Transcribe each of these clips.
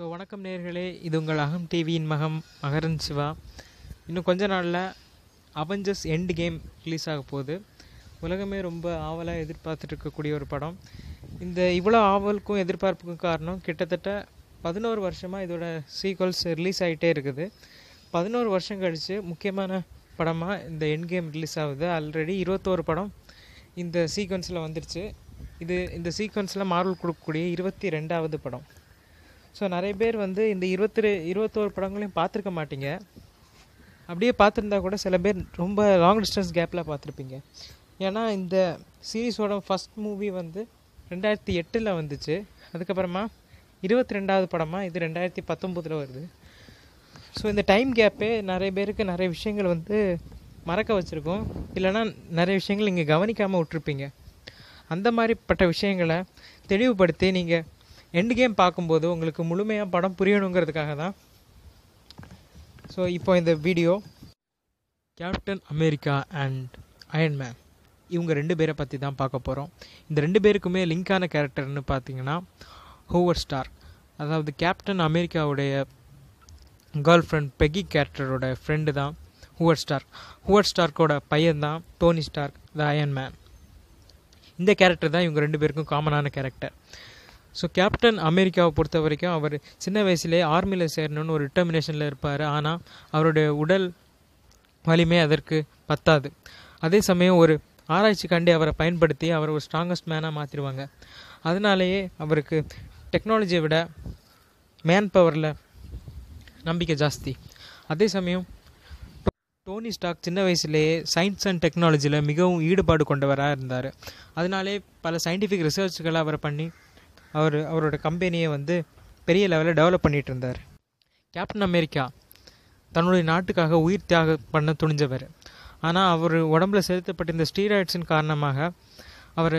வணக்கம் நேயர்களே, இது உங்கள் அகம் டிவியின் மகரன் சிவா. இன்னும் கொஞ்ச நாளில் அவெஞ்சர்ஸ் எண்ட் கேம் ரிலீஸ் ஆக போகுது. உலகமே ரொம்ப ஆவலாக எதிர்பார்த்துட்டு இருக்கக்கூடிய ஒரு படம். இந்த இவ்வளோ ஆவலுக்கும் எதிர்பார்ப்புக்கும் காரணம், கிட்டத்தட்ட 11 வருஷமாக இதோட சீக்வல்ஸ் ரிலீஸ் ஆகிட்டே இருக்குது. 11 வருஷம் கழித்து முக்கியமான படமாக இந்த எண்ட் கேம் ரிலீஸ் ஆகுது. ஆல்ரெடி 21 படம் இந்த சீக்வன்ஸில் வந்துருச்சு. இந்த சீக்வன்ஸில் மார்வல் கொடுக்கக்கூடிய 22வது படம். நிறைய பேர் இந்த 21 படங்களையும் பார்த்துருக்க மாட்டீங்க. அப்படியே பார்த்துருந்தா கூட சில பேர் ரொம்ப லாங் டிஸ்டன்ஸ் கேப்பில் பார்த்துருப்பீங்க. ஏன்னா இந்த சீரீஸோட ஃபஸ்ட் மூவி 2008 வந்துச்சு. அதுக்கப்புறமா 22வது படமாக இது 2019 வருது. இந்த டைம் கேப்பே நிறைய பேருக்கு நிறைய விஷயங்கள் மறக்க வச்சுருக்கோம். இல்லைனா நிறைய விஷயங்கள் நீங்கள் கவனிக்காமல் விட்டுருப்பீங்க. அந்த மாதிரிப்பட்ட விஷயங்களை தெளிவுபடுத்தி நீங்கள் எண்ட் கேம் பார்க்கும்போது உங்களுக்கு முழுமையாக படம் புரியணுங்கிறதுக்காக தான் இப்போ இந்த video captain America and iron man இவங்க 2 பேரை பற்றி தான் பார்க்க போகிறோம். இந்த 2 பேருக்குமே லிங்கான கேரக்டர்னு பார்த்தீங்கன்னா ஹோவர்ட் ஸ்டார்க், அதாவது கேப்டன் அமெரிக்காவுடைய கேர்ள் ஃப்ரெண்ட் பெகி கேரக்டரோட ஃப்ரெண்டு தான் ஹோவர்ட் ஸ்டார்க். ஹோவர்ட் ஸ்டார்க்கோட பையன் தான் Tony Stark, the iron man. இந்த கேரக்டர் தான் இவங்க 2 பேருக்கும் காமனான கேரக்டர். கேப்டன் அமெரிக்காவை பொறுத்த வரைக்கும் அவர் சின்ன வயசுலேயே ஆர்மியில் சேரணும்னு ஒரு டிட்டர்மினேஷனில் இருப்பார். ஆனால் அவருடைய உடல் வலிமை அதற்கு பத்தாது. அதே சமயம் ஒரு ஆராய்ச்சிக்காண்டி அவரை பயன்படுத்தி அவரை ஒரு ஸ்ட்ராங்கஸ்ட் மேனாக மாற்றிடுவாங்க. அதனாலேயே அவருக்கு டெக்னாலஜியை விட மேன் பவரில் நம்பிக்கை ஜாஸ்தி. அதே சமயம் டோனி ஸ்டார்க் சின்ன வயசுலேயே சயின்ஸ் அண்ட் டெக்னாலஜியில் மிகவும் ஈடுபாடு கொண்டவராக இருந்தார். அதனாலே பல சயின்டிஃபிக் ரிசர்ச்களை அவரை பண்ணி அவரோட கம்பெனியை பெரிய லெவலில் டெவலப் பண்ணிகிட்டு இருந்தார். கேப்டன் அமெரிக்கா தன்னுடைய நாட்டுக்காக உயிர் தியாகம் பண்ண துணிஞ்சவர். ஆனால் அவர் உடம்புல செலுத்தப்பட்ட இந்த ஸ்டீராய்ட்ஸின் காரணமாக அவர்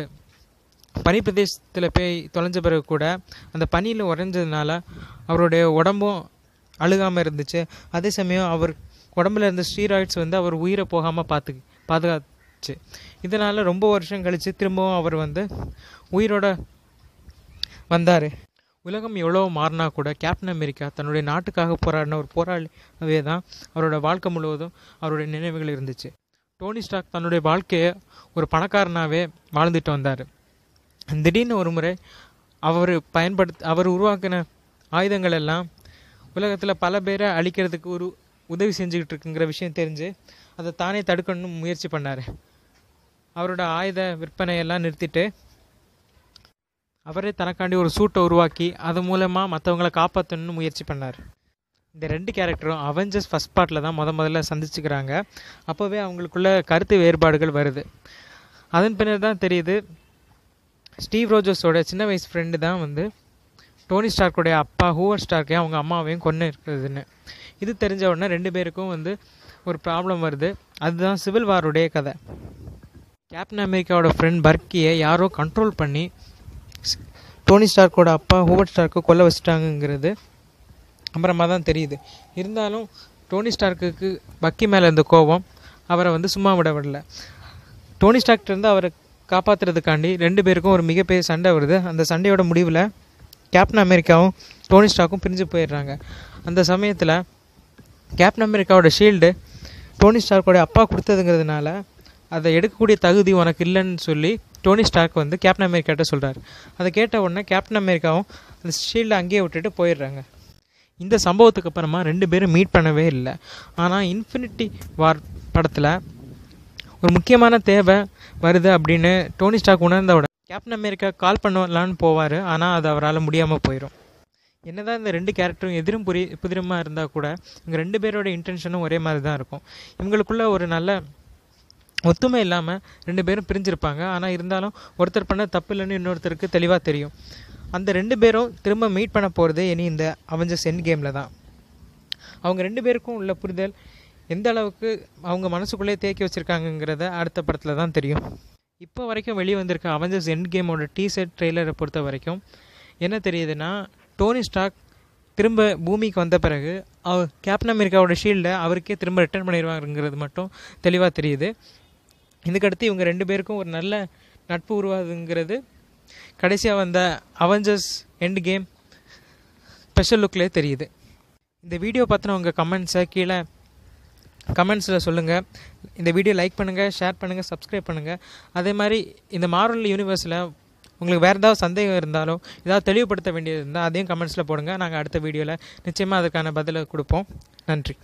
பனி பிரதேசத்தில் போய் தொலைஞ்ச பிறகு கூட அந்த பனியில் உறைஞ்சதுனால அவருடைய உடம்பும் அழுகாமல் இருந்துச்சு. அதே சமயம் அவர் உடம்புல இருந்த ஸ்டீராய்ட்ஸ் அவர் உயிரை போகாமல் பாதுகாச்சு. இதனால் ரொம்ப வருஷம் கழித்து திரும்பவும் அவர் உயிரோட வந்தார். உலகம் எவ்வளோ மாறினா கூட கேப்டன் அமெரிக்கா தன்னுடைய நாட்டுக்காக போராடின ஒரு போராளியே தான் அவரோட வாழ்க்கை முழுவதும் அவருடைய நினைவுகள் இருந்துச்சு. டோனி ஸ்டார்க் தன்னுடைய வாழ்க்கையை ஒரு பணக்காரனாகவே வாழ்ந்துட்டு வந்தார். திடீர்னு ஒரு முறை அவர் உருவாக்கின ஆயுதங்கள் எல்லாம் உலகத்தில் பல பேரை அழிக்கிறதுக்கு ஒரு உதவி செஞ்சுக்கிட்டு இருக்குங்கிற விஷயம் தெரிஞ்சு அதை தானே தடுக்கணும்னு முயற்சி பண்ணார். அவரோட ஆயுத விற்பனையெல்லாம் நிறுத்திட்டு அவரே தனக்காண்டி ஒரு சூட்டை உருவாக்கி அது மூலமாக மற்றவங்களை காப்பாற்றணும்னு முயற்சி பண்ணார். இந்த 2 கேரக்டரும் அவெஞ்சர்ஸ் ஃபஸ்ட் பார்ட்டில் தான் முதல்ல சந்திச்சுக்கிறாங்க. அப்போவே அவங்களுக்குள்ள கருத்து வேறுபாடுகள் வருது. அதன் பின்னர் தான் தெரியுது ஸ்டீவ் ரோஜர்ஸோட சின்ன வயசு ஃப்ரெண்டு தான் டோனி ஸ்டார்க்குடைய அப்பா ஹோவர்ட் ஸ்டார்க்கையும் அவங்க அம்மாவையும் கொண்டு இருக்குதுன்னு. இது தெரிஞ்ச உடனே 2 பேருக்கும் ஒரு ப்ராப்ளம் வருது. அதுதான் சிவில் வாருடைய கதை. கேப்டன் அமெரிக்காவோட ஃப்ரெண்ட் பர்க்கியை யாரோ கண்ட்ரோல் பண்ணி டோனி ஸ்டார்க்கோட அப்பா ஹோவர்ட் ஸ்டார்க்கு கொல்ல வச்சுட்டாங்கிறது அப்புறமா தான் தெரியுது. இருந்தாலும் டோனி ஸ்டார்க்குக்கு பக்கி மேலே இருந்த கோபம் அவரை சும்மா விடவில்லை. டோனி ஸ்டார்க்கிட்டேருந்து அவரை காப்பாற்றுறதுக்காண்டி 2 பேருக்கும் ஒரு மிகப்பெரிய சண்டை வருது. அந்த சண்டையோட முடிவில் கேப்டன் அமெரிக்காவும் டோனி ஸ்டார்க்கும் பிரிஞ்சு போயிடுறாங்க. அந்த சமயத்தில் கேப்டன் அமெரிக்காவோட ஷீல்டு டோனி ஸ்டார்க்கோட அப்பா கொடுத்ததுங்கிறதுனால அதை எடுக்கக்கூடிய தகுதி உனக்கு இல்லைன்னு சொல்லி டோனி ஸ்டார்க் கேப்டன் அமெரிக்காட்ட சொல்கிறார். அதை கேட்ட உடனே கேப்டன் அமெரிக்காவும் அந்த ஷீல்டை அங்கேயே விட்டுட்டு போயிடுறாங்க. இந்த சம்பவத்துக்கு அப்புறமா 2 பேரும் மீட் பண்ணவே இல்லை. ஆனால் இன்ஃபினிட்டி வார் படத்தில் ஒரு முக்கியமான தேவை வருது அப்படின்னு டோனி ஸ்டார்க் உணர்ந்த உடனே கேப்டன் அமெரிக்கா கால் பண்ணலான்னு போவார். ஆனால் அது அவரால் முடியாமல் போயிடும். என்னதான் இந்த 2 கேரக்டரும் எதிரும் புதிரமாக இருந்தால் கூட இவங்க 2 பேரோட இன்டென்ஷனும் ஒரே மாதிரி தான் இருக்கும். இவங்களுக்குள்ள ஒரு நல்ல ஒத்துமை இல்லாமல் 2 பேரும் பிரிஞ்சிருப்பாங்க. ஆனால் இருந்தாலும் ஒருத்தர் பண்ண தப்பு இல்லைன்னு இன்னொருத்தருக்கு தெளிவாக தெரியும். அந்த 2 பேரும் திரும்ப மீட் பண்ண போகிறது இனி இந்த அவெஞ்சர்ஸ் எண்ட் கேமில் தான். அவங்க 2 பேருக்கும் உள்ள புரிதல் எந்த அளவுக்கு அவங்க மனசுக்குள்ளே தேக்கி வச்சுருக்காங்கங்கிறத அடுத்த படத்தில் தான் தெரியும். இப்போ வரைக்கும் வெளியே வந்திருக்க அவெஞ்சர்ஸ் எண்ட் கேமோட டீசர் ட்ரெய்லரை பொறுத்த வரைக்கும் என்ன தெரியுதுன்னா, டோனி ஸ்டார்க் திரும்ப பூமிக்கு வந்த பிறகு கேப்டன் அமெரிக்காவோட ஷீல்டை அவருக்கே திரும்ப ரிட்டர்ன் பண்ணிடுவாங்கிறது மட்டும் தெளிவாக தெரியுது. இதுக்கடுத்து இவங்க 2 பேருக்கும் ஒரு நல்ல நட்பு உருவாகுதுங்கிறது கடைசியாக வந்த அவெஞ்சர்ஸ் எண்ட் கேம் ஸ்பெஷல் லுக்லேயே தெரியுது. இந்த வீடியோ பற்றின உங்கள் கமெண்ட்ஸை கீழே கமெண்ட்ஸில் சொல்லுங்கள். இந்த வீடியோ லைக் பண்ணுங்கள், ஷேர் பண்ணுங்கள், சப்ஸ்கிரைப் பண்ணுங்கள். அதே மாதிரி இந்த மார்வல் யூனிவர்ஸில் உங்களுக்கு வேறு ஏதாவது சந்தேகம் இருந்தாலும் ஏதாவது தெளிவுபடுத்த வேண்டியது இருந்தால் அதையும் கமெண்ட்ஸில் போடுங்க. நாங்கள் அடுத்த வீடியோவில் நிச்சயமாக அதுக்கான பதிலை கொடுப்போம். நன்றி.